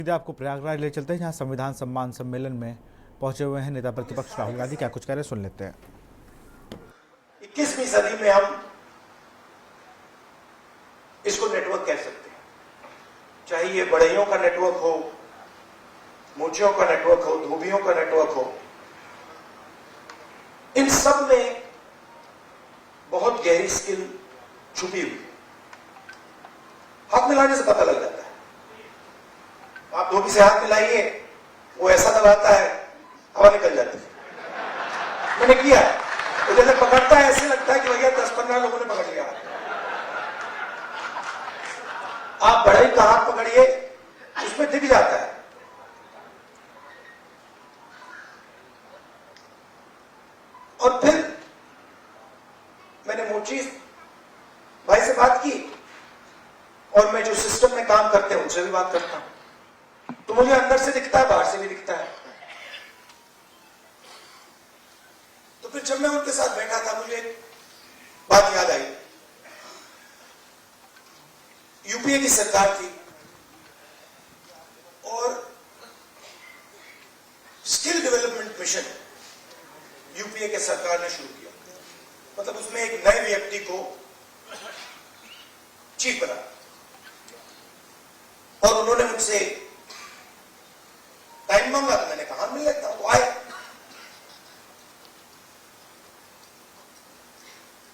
सीधे आपको प्रयागराज ले चलते हैं, जहां संविधान सम्मान सम्मेलन में पहुंचे हुए हैं नेता प्रतिपक्ष राहुल गांधी। क्या कुछ कह रहे हैं, सुन लेते हैं। 21वीं सदी में हम इसको नेटवर्क कह सकते हैं, चाहे ये बढ़इयों का नेटवर्क हो, मोचियों का नेटवर्क हो, धोबियों का नेटवर्क हो। इन सब में बहुत गहरी स्किल छुपी हुई, हाथ मिलाने से पता लग जाता है। आप धोबी से हाथ मिलाइए, वो ऐसा दबाता है हवा निकल जाती है। मैंने किया है, तो जैसे पकड़ता है ऐसे लगता है कि भैया 10-15 लोगों ने पकड़ लिया। आप बढ़ई का हाथ पकड़िए, उसमें दिख जाता है। और फिर मैंने मोची भाई से बात की, और मैं जो सिस्टम में काम करते हैं उनसे भी बात करता हूं, तो मुझे अंदर से दिखता है, बाहर से भी दिखता है। तो फिर जब मैं उनके साथ बैठा था, मुझे एक बात याद आई। यूपीए की सरकार थी और स्किल डेवलपमेंट मिशन यूपीए के सरकार ने शुरू किया। मतलब उसमें एक नए व्यक्ति को चीफ बना, और उन्होंने मुझसे टाइम मांगा, तो मैंने कहा मिल लेता हूं। तो आए,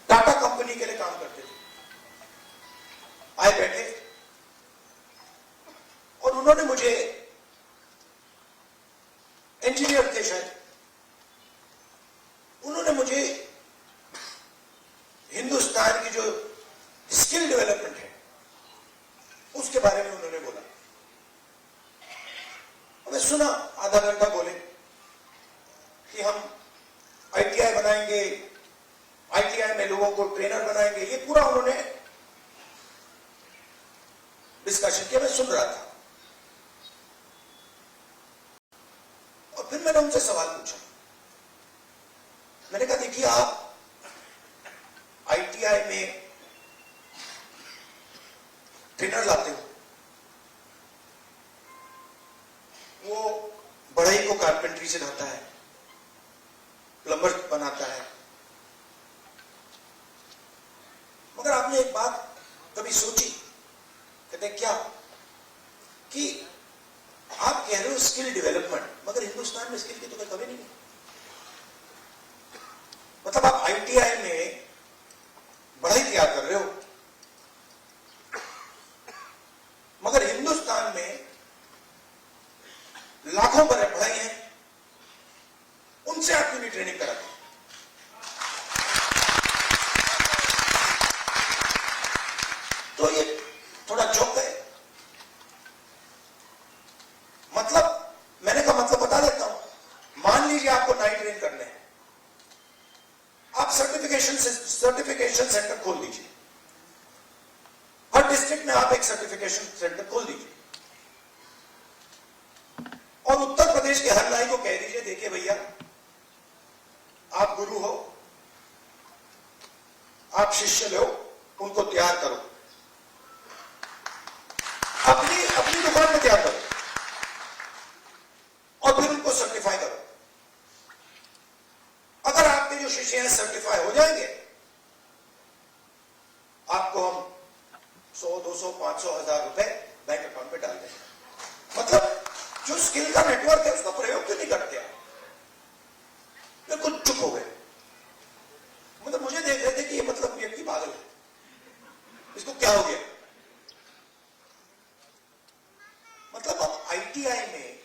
टाटा कंपनी के लिए काम करते थे, आए बैठे, और उन्होंने मुझे, इंजीनियर थे शायद, उन्होंने मुझे हिंदुस्तान की जो स्किल डेवलपमेंट है उसके बारे में उन्होंने बोला। मैं सुना, आधा घंटा बोले कि हम आईटीआई बनाएंगे, आईटीआई में लोगों को ट्रेनर बनाएंगे। ये पूरा उन्होंने डिस्कशन किया, मैं सुन रहा था। और फिर मैंने उनसे सवाल पूछा। मैंने कहा, देखिए आप आईटीआई में ट्रेनर लाते हो, वो बढ़ई को कारपेंट्री सिखाता है, प्लम्बर बनाता है, मगर आपने एक बात कभी सोची? कहते क्या? कि आप कह रहे हो स्किल डेवलपमेंट, मगर हिंदुस्तान में स्किल की तो कोई कमी नहीं है। मतलब आप आईटीआई में बढ़ई तैयार कर रहे हो, मगर हिंदुस्तान में लाखों बढ़ई हैं, उनसे आप क्यों नहीं ट्रेनिंग कराते? तो ये थोड़ा चौंक गए। मतलब मैंने कहा, मतलब बता देता हूं। मान लीजिए आपको नाइट ट्रेन करने हैं, आप सर्टिफिकेशन सेंटर खोल दीजिए। हर डिस्ट्रिक्ट में आप एक सर्टिफिकेशन सेंटर खोल दीजिए, और उत्तर प्रदेश के हर नाई को कह दीजिए, देखिए भैया, आप गुरु हो, आप शिष्य लो, उनको तैयार करो, अपनी दुकान में तैयार करो, और फिर उनको सर्टिफाई करो। अगर आपके जो शिष्य हैं सर्टिफाई हो जाएंगे, आपको हम 100, 200, 500, 1000 रुपए बैंक अकाउंट में डाल देंगे। मतलब जो स्किल का नेटवर्क है उसका प्रयोग क्यों नहीं करते आप? बिल्कुल चुप हो गए। मतलब मुझे देख रहे थे कि ये मतलब व्यक्ति पागल है, इसको क्या हो गया? मतलब अब आईटीआई में,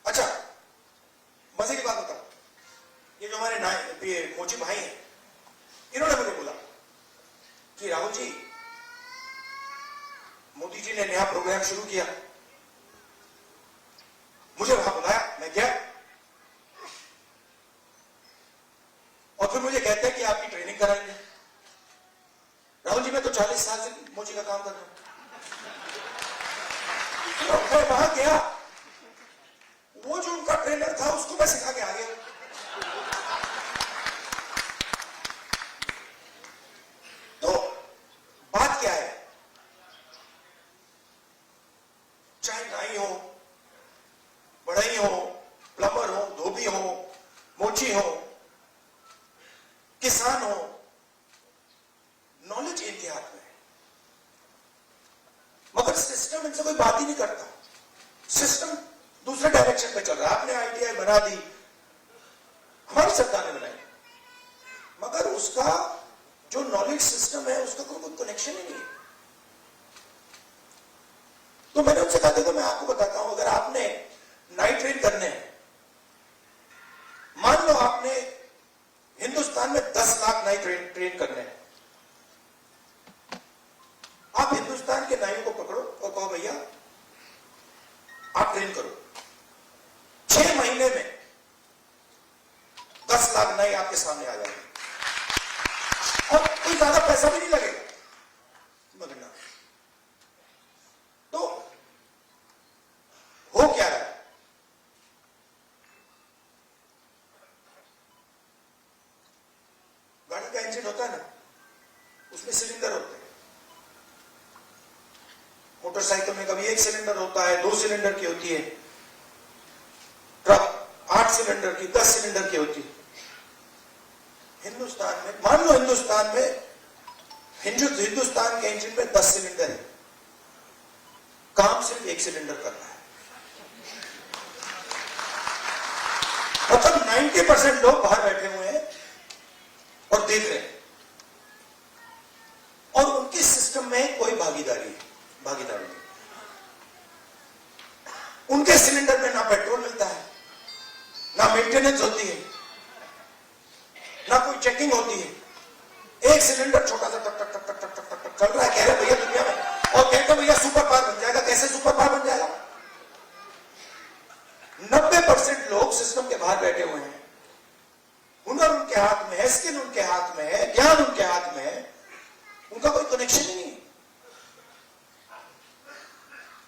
अच्छा मजे की बात बताऊं, ये जो हमारे मोची भाई हैं, इन्होंने मुझे बोला कि राहुल जी, मोदी जी ने नया प्रोग्राम शुरू किया, मुझे वहां बुलाया, मैं गया, और फिर मुझे कहते हैं कि आपकी ट्रेनिंग कराएंगे। राहुल जी, मैं तो 40 साल से मोची का काम कर रहा हूं। तो मैं वहां गया, वो जो उनका ट्रेनर था उसको मैं सिखा के आ गया। तो बात क्या है? चाहे नाई हो, बढ़ई हो, प्लम्बर हो, धोबी हो, मोची हो, किसान हो, नॉलेज इनके हाथ में है। मगर सिस्टम इनसे कोई बात ही नहीं करता। सिस्टम दूसरे डायरेक्शन पे चल रहा है। आपने आईटीआई बना दी, हमारी सरकार ने बनाई, मगर उसका जो नॉलेज सिस्टम है उसका कोई कनेक्शन ही नहीं है। तो मैंने उनसे कहा, देखो मैं आपको बताता हूं, अगर आपने नाइट ट्रेन करने हैं, मान लो आपने हिंदुस्तान में 10 लाख नाइट ट्रेन करने हैं, आप हिंदुस्तान के नाइयों को पकड़ो और कहो भैया आप ट्रेन करो। 6 महीने में 10 लाख नाई आपके सामने आ जाएंगे और कोई ज्यादा पैसा भी नहीं लगेगा मगरना। तो हो क्या रहा है? गाड़ी का इंजन होता है ना, उसमें सिलेंडर होते हैं। मोटरसाइकिल में कभी 1 सिलेंडर होता है, 2 सिलेंडर की होती है, ट्रक 8 सिलेंडर की, 10 सिलेंडर की होती है। हिंदुस्तान में मान लो हिंदुस्तान के इंजन में 10 सिलेंडर है, काम सिर्फ 1 सिलेंडर कर रहा है। मतलब 90% लोग बाहर बैठे हुए हैं और देख रहे हैं, और उनके सिस्टम में कोई भागीदारी नहीं। उनके सिलेंडर में ना पेट्रोल मिलता है, ना मेंटेनेंस होती है, ना कोई चेकिंग होती है। 1 सिलेंडर छोटा सा टक टक टक टक टक टक टक चल रहा है। कह रहे भैया दुनिया में, और कहते भैया सुपर पावर बन जाएगा। कैसे सुपर पावर बन जाएगा? 90% लोग सिस्टम के बाहर बैठे हुए हैं। हुनर उनके हाथ में है, स्किल उनके हाथ में है, ज्ञान उनके हाथ में है, उनका कोई कनेक्शन ही नहीं है।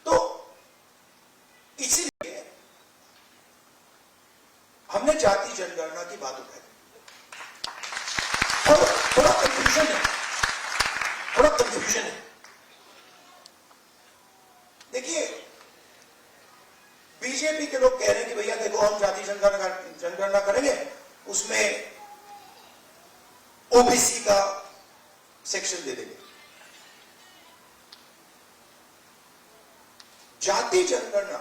तो इसीलिए हमने जाति जनगणना की बात उठाई और थोड़ा कंफ्यूजन है। देखिए, बीजेपी के लोग कह रहे हैं कि भैया देखो हम जाति जनगणना करेंगे, उसमें ओबीसी का सेक्शन दे देंगे। जाति जनगणना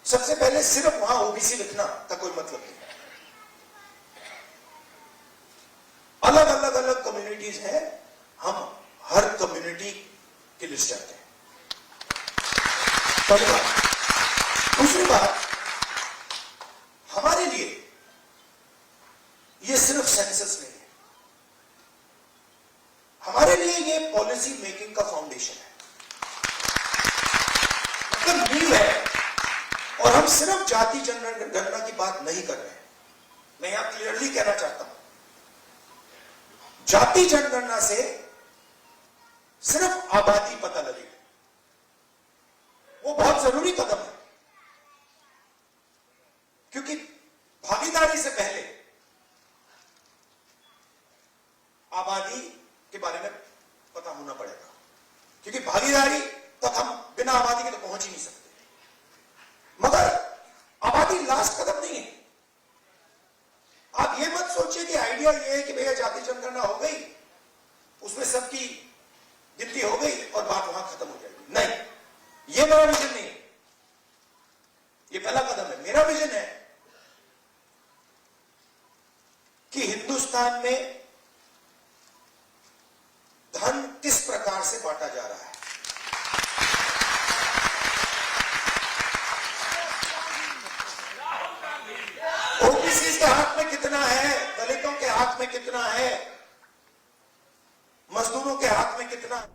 सबसे पहले सिर्फ वहां ओबीसी लिखना का कोई मतलब नहीं। अलग कम्युनिटीज हैं, हम हर कम्युनिटी की लिस्ट चाहते हैं। पहली बात। दूसरी बात, हमारे लिए ये सिर्फ सेंसस नहीं है, हमारे लिए ये पॉलिसी मेकिंग का फाउंडेशन है, मतलब नींव है। और हम सिर्फ जाति जनगणना की बात नहीं कर रहे हैं। मैं यहां क्लियरली कहना चाहता हूं, जाति जनगणना से सिर्फ आबादी पता लगेगी, वो बहुत जरूरी कदम है, क्योंकि भागीदारी से पहले आबादी के बारे में पता होना पड़ेगा, क्योंकि भागीदारी तक हम बिना आबादी के तो पहुंच ही नहीं सकते। मगर आबादी लास्ट कदम नहीं है। आप ये मत सोचिए कि आइडिया ये है कि भैया जाति जनगणना हो गई, उसमें सबकी गिनती हो गई और बात वहां खत्म हो जाएगी। नहीं, ये मेरा विजन नहीं है, ये पहला कदम है। मेरा विजन है कि हिंदुस्तान में धन किस प्रकार से बांटा जा रहा है। ओबीसी के हाथ में कितना है, दलितों के हाथ में कितना है, मजदूरों के हाथ में कितना है।